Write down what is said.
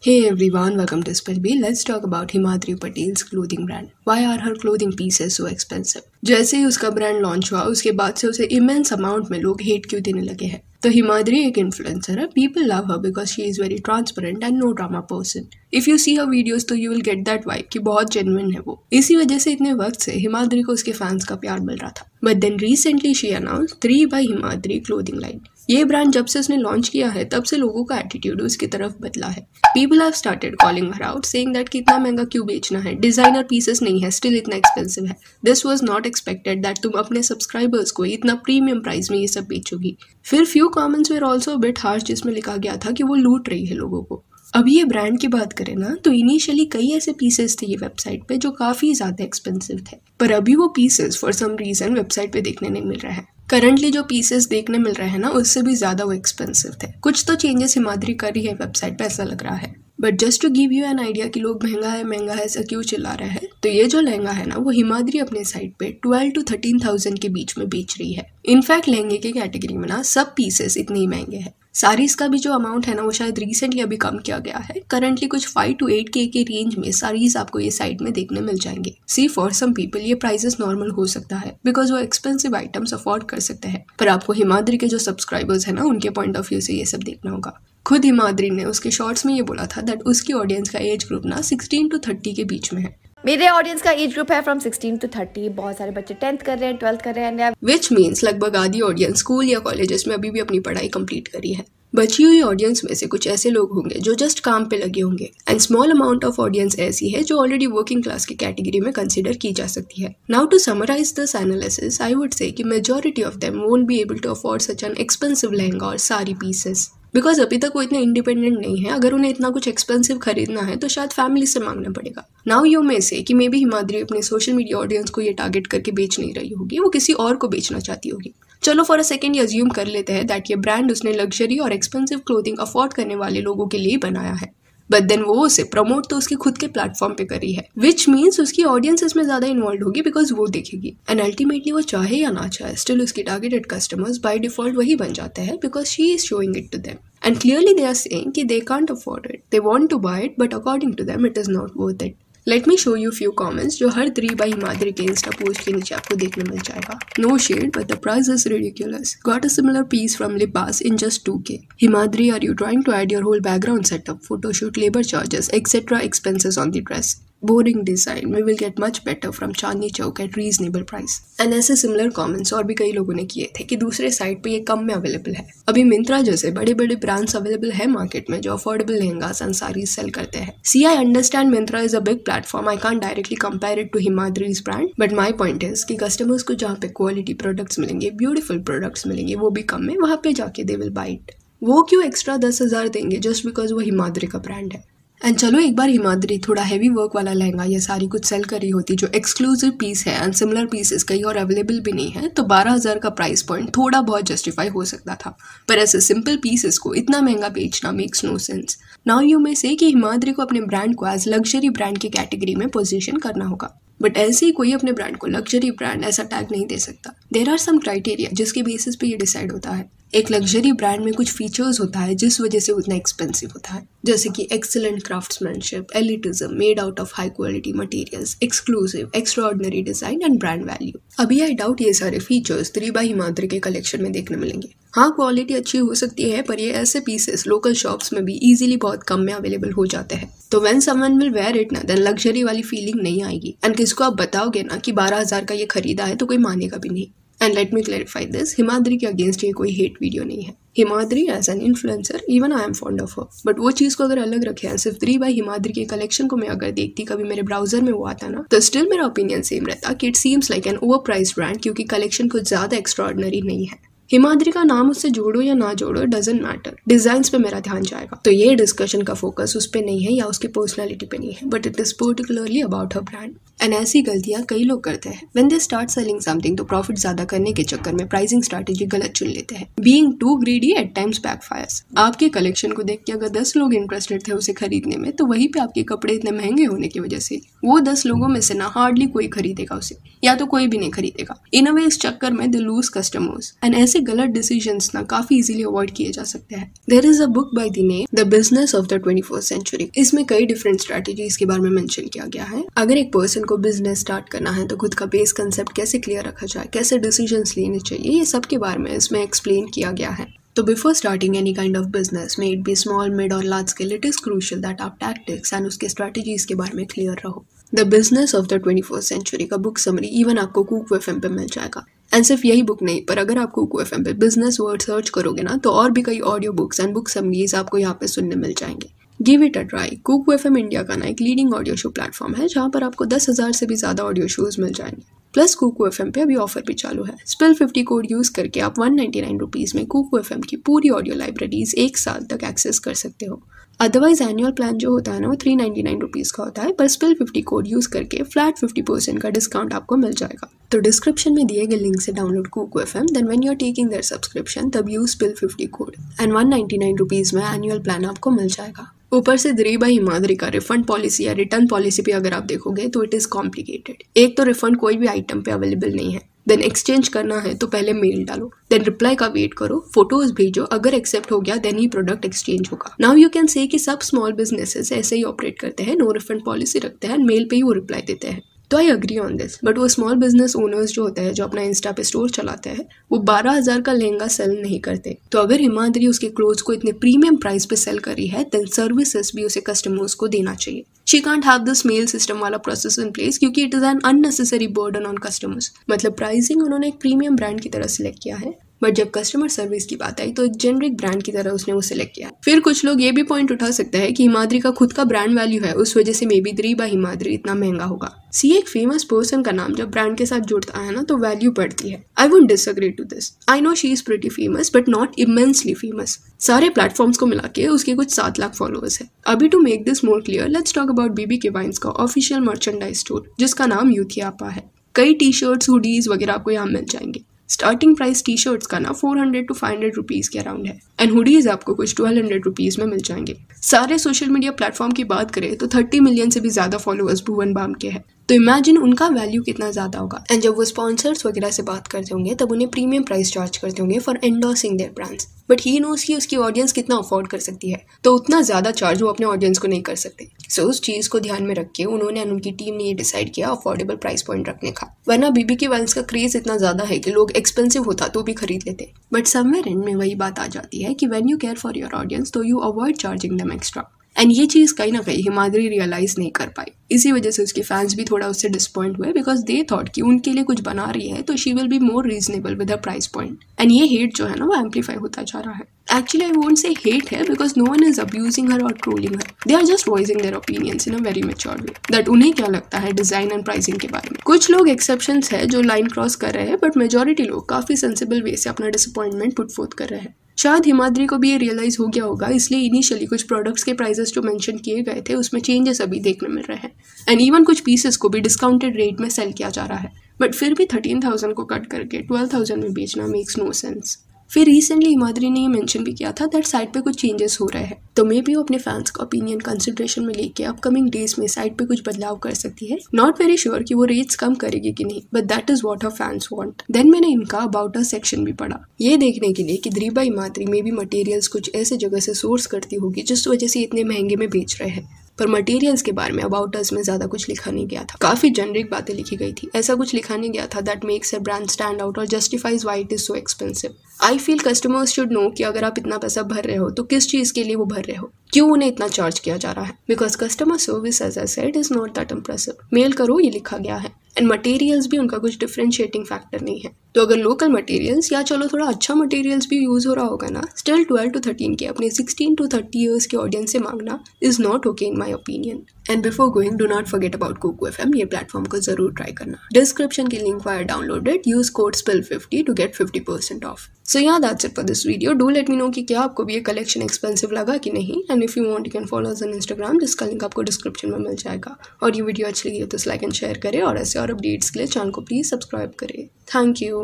Hey everyone, welcome to Spellbee. Let's talk about Himadri Patel's clothing brand. Why are her clothing pieces so expensive? जैसे ही उसका brand launch हुआ उसके बाद से उसे इमेंस अमाउंट में लोग हेट क्यों देने लगे हैं। तो हिमाद्री एक इन्फ्लुएंसर है. People love her because she is very transparent and no drama person. If you see her videos तो you will get that vibe कि बहुत जेन्युइन है वो. इसी वजह से इतने वक्त से हिमाद्री को उसके फैंस का प्यार मिल रहा था. But then recently she announce 3 by Himadri clothing line. ये ब्रांड जब से उसने लॉन्च किया है तब से लोगों का एटीट्यूड उसकी तरफ बदला है. People have started calling her out saying that कि इतना महंगा क्यों बेचना है, डिजाइनर पीसेस नहीं है, स्टिल इतना एक्सपेंसिव है. This was not expected that तुम अपने सब्सक्राइबर्स को इतना प्रीमियम प्राइस में ये सब बेचोगी. फिर few comments were also bit harsh जिसमें लिखा गया था कि वो लूट रही है लोगों को. अभी ये ब्रांड की बात करें ना तो इनिशियली कई ऐसे पीसेस थे ये वेबसाइट पे जो काफी ज्यादा एक्सपेंसिव थे, पर अभी वो pieces for some reason website पे देखने नहीं मिल रहे हैं. करंटली जो पीसेस देखने मिल रहे हैं ना उससे भी ज्यादा वो एक्सपेंसिव थे. कुछ तो चेंजेस हिमाद्री कर रही है वेबसाइट पे ऐसा लग रहा है. But just to give you an idea कि लोग महंगा है ऐसा क्यों चिल्ला रहे हैं, तो ये जो लहंगा है ना वो हिमाद्री अपने साइट पे 12 to 13,000 के बीच में बेच रही है. इनफैक्ट लहंगे के कैटेगरी में ना सब पीसेस इतने ही महंगे हैं. साड़ीज का भी जो अमाउंट है ना वो शायद रिसेंटली अभी कम किया गया है. करंटली कुछ 5 to 8K के रेंज में साड़ीज आपको ये साइट में देखने मिल जाएंगे. सी फॉर सम पीपल ये प्राइसेस नॉर्मल हो सकता है बिकॉज वो एक्सपेंसिव आइटम्स अफोर्ड कर सकते हैं, पर आपको हिमाद्री के जो सब्सक्राइबर्स है ना उनके पॉइंट ऑफ व्यू से ये सब देखना होगा. खुद हिमाद्री ने उसके शॉर्ट्स में ये बोला था दैट उसकी ऑडियंस का एज ग्रुप ना 16 to 30 के बीच में है. मेरे ऑडियंस का एज ग्रुप है फ्रॉम 16 to 30. बहुत सारे बच्चे 10th कर रहे हैं, 12th कर रहे हैं, विच मीन्स लगभग आधी ऑडियंस स्कूल या कॉलेजेस में अभी भी अपनी पढ़ाई कंप्लीट करी है. बची हुई ऑडियंस में से कुछ ऐसे लोग होंगे जो जस्ट काम पे लगे होंगे and small amount of audience ऐसी है जो ऑलरेडी वर्किंग क्लास की कैटेगरी में कंसिडर की जा सकती है. Now to summarize this analysis I would say कि majority of them won't be able to afford such an expensive lehenga और सारी पीसेस बिकॉज अभी तक वो इतने इंडिपेंडेंट नहीं है. अगर उन्हें इतना कुछ एक्सपेंसिव खरीदना है तो शायद फैमिली से मांगना पड़ेगा. नाउ यू में से कि मे बी हिमाद्री अपने सोशल मीडिया ऑडियंस को ये टारगेट करके बेच नहीं रही होगी, वो किसी और को बेचना चाहती होगी. चलो फॉर अ सेकेंड ये अज्यूम कर लेते हैं दैट ये ब्रांड उसने लग्जरी और एक्सपेंसिव क्लोथिंग अफोर्ड करने वाले लोगों के लिए बनाया है. बट देन वो उसे प्रमोट तो उसके खुद के प्लेटफॉर्म पे करी है, विच मीन्स उसकी ऑडियंस इसमें ज्यादा इन्वॉल्व होगी बिकॉज वो देखेगी. एंड अल्टीमेटली वो चाहे या ना चाहे स्टिल उसकी टारगेटेड कस्टमर्स बाय डिफॉल्ट वही बन जाते हैं because she is showing it to them. And clearly they are saying कि they can't afford it. They want to buy it, but according to them it is not worth it. Let me show you few comments जो हर 3 by Himadri के Insta post के नीचे आपको देखने मिल जाएगा. No shade, but the price is ridiculous. Got a similar piece from Lipas in just 2K. Himadri, are you trying to add your whole background setup, photoshoot, labor charges, etc. expenses on the dress? Boring design. We will get much better from Chandni Chowk at reasonable price. And ऐसे similar comments और भी कई लोगों ने किए थे कि दूसरे साइट पे ये कम में अवेलेबल है. अभी मिंत्रा जैसे बड़े बड़े ब्रांड्स अवेलेबल है मार्केट में जो affordable lehengas and saris sell करते हैं. So I understand Myntra is a big platform. I can't directly compare it to Himadri's brand, but my point is कि कस्टमर्स को जहाँ पे क्वालिटी प्रोडक्ट्स मिलेंगे, ब्यूटीफुल प्रोडक्ट्स मिलेंगे, वो भी कम में, वहाँ पे जाके दे विल बाई इट. वो क्यों एक्स्ट्रा 10,000 देंगे जस्ट बिकॉज वो हिमाद्री का ब्रांड है. एंड चलो एक बार हिमाद्री थोड़ा हैवी वर्क वाला लहंगा या साड़ी कुछ सेल करी होती जो एक्सक्लूसिव पीस है एंड सिमिलर पीसेस कहीं और अवेलेबल भी नहीं है तो 12,000 का प्राइस पॉइंट थोड़ा बहुत जस्टिफाई हो सकता था. पर ऐसे सिंपल पीसेस को इतना महंगा बेचना makes no sense. Now you may say कि हिमाद्री को अपने ब्रांड को एज लग्जरी ब्रांड की कैटेगरी में पोजीशन करना होगा, बट ऐसे ही कोई अपने ब्रांड को लग्जरी ब्रांड ऐसा टैग नहीं दे सकता. देयर आर सम क्राइटेरिया जिसके बेसिस पे ये डिसाइड होता है. एक लग्जरी ब्रांड में कुछ फीचर्स होता है जिस वजह से उतना एक्सपेंसिव होता है, जैसे कि excellent craftsmanship, elitism, made out of high quality materials, exclusive, extraordinary design and brand value. अभी आई डाउट ये सारे फीचर्स 3 by हिमाद्री के कलेक्शन में देखने मिलेंगे. हाँ, क्वालिटी अच्छी हो सकती है पर ये ऐसे पीसेस लोकल शॉप्स में भी इजीली बहुत कम में अवेलेबल हो जाते हैं. तो when someone will where it ना देन लग्जरी वाली फीलिंग नहीं आएगी. एंड किसको आप बताओगे ना कि 12,000 का ये खरीदा है तो कोई मानेगा भी नहीं. And let me clarify this, Himadri के अगेंस्ट ये कोई हेट वीडियो नहीं है. Himadri as an influencer even I am fond of her, but वो चीज़ को अगर अलग रखे हैं, सिर्फ 3 by हिमाद्री के कलेक्शन को मैं अगर देखती, कभी मेरे ब्राउजर में वो आता ना, तो स्टिल मेरा ओपिनियन सेम रहता कि it seems like an over price brand क्योंकि कलेक्शन कुछ ज़्यादा एक्स्ट्राऑर्डिनरी नहीं है. हिमाद्री का नाम उससे जोड़ो या ना जोड़ो डजंट मैटर, डिजाइन्स पे मेरा ध्यान जाएगा. तो ये डिस्कशन का फोकस उस पे नहीं है या उसकी पर्सनालिटी पे नहीं है, but it is particularly about her brand. And ऐसी गलतियां कई लोग करते हैं. When they start selling something तो प्रॉफिट ज्यादा करने के चक्कर में प्राइसिंग स्ट्रैटेजी गलत चुन लेते हैं. Being too greedy at times backfires. आपके कलेक्शन को देख के अगर 10 लोग इंटरेस्टेड थे उसे खरीदने में, तो वहीं पे आपके कपड़े इतने महंगे होने की वजह से वो 10 लोगों में से ना हार्डली कोई खरीदेगा उसे, या तो कोई भी नहीं खरीदेगा. इन अ वे इस चक्कर में दे लूज कस्टमर्स. एंड ऐसे गलत डिसीजंस ना काफी इजीली अवॉइड किए जा सकते हैं। There is a book by the name the business of the 21st century. इसमें कई डिफरेंट स्ट्रेटेजीज के बारे में मेंशन किया गया है। अगर एक पर्सन को बिजनेस स्टार्ट करना है तो खुद का बेस कंसेप्ट कैसे क्लियर रखा जाए, कैसे डिसीजंस लेने चाहिए, ये सब के बारे में इसमें एक्सप्लेन किया गया है। तो before starting any kind of business, may it be small, mid और large scale, it is crucial that आप टैक्टिक्स एंड उसके स्ट्रेटेजीज के बारे में क्लियर रहो। The business of the 21st century का बुक समरी इवन आपको कुक एफएम पे मिल जाएगा। एंड सिर्फ यही बुक नहीं, पर अगर आप कुक एफएम पे बिजनेस वर्ड सर्च करोगे ना तो और भी कई audio books and book summaries आपको यहाँ पे सुनने मिल जाएंगे। Give it a try. Cook FM India का ना एक लीडिंग ऑडियो शो प्लेटफॉर्म है जहाँ पर आपको 10,000 से भी ज्यादा ऑडियो शोज मिल जाएंगे। प्लस कुक एफएम पे अभी ऑफर भी चालू है। स्पिल 50 कोड यूज करके आप 199 रुपीज में कुक एफएम की पूरी ऑडियो लाइब्रेरीज 1 साल तक एक्सेस कर सकते हो। अदरवाइज एनुअल प्लान जो होता है ना वो 399 रुपीज का होता है, पर स्पिल 50 कोड यूज करके फ्लैट 50% का डिस्काउंट आपको मिल जाएगा। तो डिस्क्रिप्शन में दिए गए लिंक से download Kuku FM, then when you are taking their subscription तब use spill 50 code and 199 rupees में एनुअल प्लान आपको मिल जाएगा। ऊपर से दरीबा हिमाद्री का रिफंड पॉलिसी या रिटर्न पॉलिसी भी अगर आप देखोगे तो इट इज कॉम्प्लिकेटेड। एक तो रिफंड कोई भी आइटम पे अवेलेबल नहीं है, देन एक्सचेंज करना है तो पहले मेल डालो, देन रिप्लाई का वेट करो, फोटोज भेजो, अगर एक्सेप्ट हो गया देन ही प्रोडक्ट एक्सचेंज होगा। नाउ यू कैन से कि सब स्मॉल बिजनेसेस ऐसे ही ऑपरेट करते हैं, नो रिफंड पॉलिसी रखते हैं, मेल पे ही वो रिप्लाई देते हैं। तो I agree on this, but वो स्मॉल बिजनेस ओनर्स जो होते हैं जो अपना इंस्टा पे स्टोर चलाते हैं वो 12,000 का लहंगा सेल नहीं करते। तो अगर हिमाद्री उसके क्लोथ्स को इतने प्रीमियम प्राइस पे सेल करी है देन सर्विसेज भी उसे कस्टमर्स को देना चाहिए। She can't have this mail system वाला प्रोसेस इन प्लेस क्योंकि it is an unnecessary burden on customers. मतलब प्राइसिंग उन्होंने एक प्रीमियम ब्रांड की तरह सिलेक्ट किया है, बट जब कस्टमर सर्विस की बात आई तो एक जेनरिक ब्रांड की तरह उसने वो सिलेक्ट किया। फिर कुछ लोग ये भी पॉइंट उठा सकते हैं कि हिमाद्री का खुद का ब्रांड वैल्यू है, उस वजह से मे बी दरीबा हिमाद्री इतना महंगा होगा। सी एक फेमस पर्सन का नाम जब ब्रांड के साथ जुड़ता है ना तो वैल्यू बढ़ती है। I wouldn't disagree to this. I know she is pretty famous but not immensely famous. सारे प्लेटफॉर्म्स को मिला के उसके कुछ 7 लाख फॉलोअर्स है। अभी to make this more clear, let's talk about BBK Vines का ऑफिशियल मर्चेंडाइज स्टोर जिसका नाम यूथियापा है। कई टी शर्ट्स, हुडीज वगैरह आपको यहाँ मिल जाएंगे। स्टार्टिंग प्राइस टी शर्ट्स का ना 400 to 500 रुपीज के अराउंड है एंड हुडीज आपको कुछ 1200 रुपीज में मिल जाएंगे। सारे सोशल मीडिया प्लेटफॉर्म की बात करें तो 30 मिलियन से भी ज्यादा फॉलोअर्स भुवन बाम के हैं, तो इमेजिन उनका वैल्यू कितना ज्यादा होगा। एंड जब वो स्पॉन्सर्स वगैरह से बात करते होंगे तब उन्हें प्रीमियम प्राइस चार्ज करते होंगे for endorsing their brands, but he knows कि उसकी ऑडियंस कितना अफोर्ड कर सकती है, तो उतना ज्यादा चार्ज वो अपने ऑडियंस को नहीं कर सकते। सो उस चीज को ध्यान में रख के उन्होंने और उनकी टीम ने ये डिसाइड किया अफोर्डेबल प्राइस पॉइंट रखने का। वरना बीबीके वाइन्स का क्रेज इतना ज्यादा है कि लोग एक्सपेंसिव होता तो भी खरीद लेते, बट समवेयर एंड में वही बात आ जाती है कि when you care for your audience तो you avoid charging them extra. And ये चीज कहीं ना कहीं हिमाद्री रियलाइज नहीं कर पाई, इसी वजह से उसके फैंस भी थोड़ा उससे डिसपॉइंट हुए बिकॉज दे थॉट कि उनके लिए कुछ बना रही है तो she will be more reasonable with a price point. And ये हेट जो है ना वो एम्पलीफाई होता जा रहा है। Actually I won't say hate है because no one is abusing her और trolling her, they are just voicing their opinions in a very mature way that उन्हें क्या लगता है डिजाइन एंड प्राइसिंग के बारे में। कुछ लोग एक्सेप्शंस है जो लाइन क्रॉस कर रहे हैं, बट मेजोरिटी लोग काफी सेंसिबल वे से अपना डिसअपॉइंटमेंट पुट फोर्थ कर रहे हैं। शायद हिमाद्री को भी ये रियलाइज हो गया होगा, इसलिए इनिशियली कुछ प्रोडक्ट्स के प्राइसेस जो मेंशन किए गए थे उसमें चेंजेस अभी देखने मिल रहे हैं एंड इवन कुछ पीसेस को भी डिस्काउंटेड रेट में सेल किया जा रहा है, बट फिर भी 13,000 को कट करके 12,000 में बेचना मेक्स नो सेंस। फिर रिसेंटली हिमाद्री ने ये मेंशन भी किया था दैट साइट पे कुछ चेंजेस हो रहे हैं, तो मे बी वो अपने फैंस का ओपिनियन कंसिडरेशन में लेके अपकमिंग डेज में साइट पे कुछ बदलाव कर सकती है। नॉट वेरी श्योर कि वो रेट्स कम करेगी कि नहीं, but that is what her fans want. Then मैंने इनका अबाउट अस सेक्शन भी पढ़ा, ये देखने के लिए कि Dariba Himadri may be materials कुछ ऐसे जगह से सोर्स करती होगी जिस वजह से इतने महंगे में बेच रहे हैं, पर मटेरियल्स के बारे में अबाउट अस में ज्यादा कुछ लिखा नहीं गया था। काफी जेनरिक बातें लिखी गई थी, ऐसा कुछ लिखा नहीं गया था that makes a brand stand out और justifies why it is so expensive. I feel customers should know कि अगर आप इतना पैसा भर रहे हो तो किस चीज के लिए वो भर रहे हो, क्यों उन्हें इतना चार्ज किया जा रहा है, because customer service as I said is not that impressive. Mail करो ये लिखा गया है एंड मटेरियल्स भी उनका कुछ डिफरेंशिएटिंग फैक्टर नहीं है। तो अगर लोकल मटेरियल्स या चलो थोड़ा अच्छा मटेरियल्स भी यूज हो रहा होगा ना, स्टिल 12 to 13 के अपने 16 to 30 ईयर्स के ऑडियंस से मांगना is not okay in my opinion. And before going do not forget about Kuku FM, ये प्लेटफॉर्म को जरूर ट्राई करना। डिस्क्रिप्शन की link via downloaded, use code SPIL50 to get 50% off. So yeah, that's it for this video. Do let me know कि क्या आपको भी ये कलेक्शन एक्सपेंसिव लगा कि नहीं, and if you want you can follow us on Instagram जिसका link आपको डिस्क्रिप्शन में मिल जाएगा। और ये वीडियो अच्छी लगी हो तो लाइक एंड शेयर करें और ऐसे और अपडेट्स के लिए चैनल को प्लीज सब्सक्राइब करें। Thank you.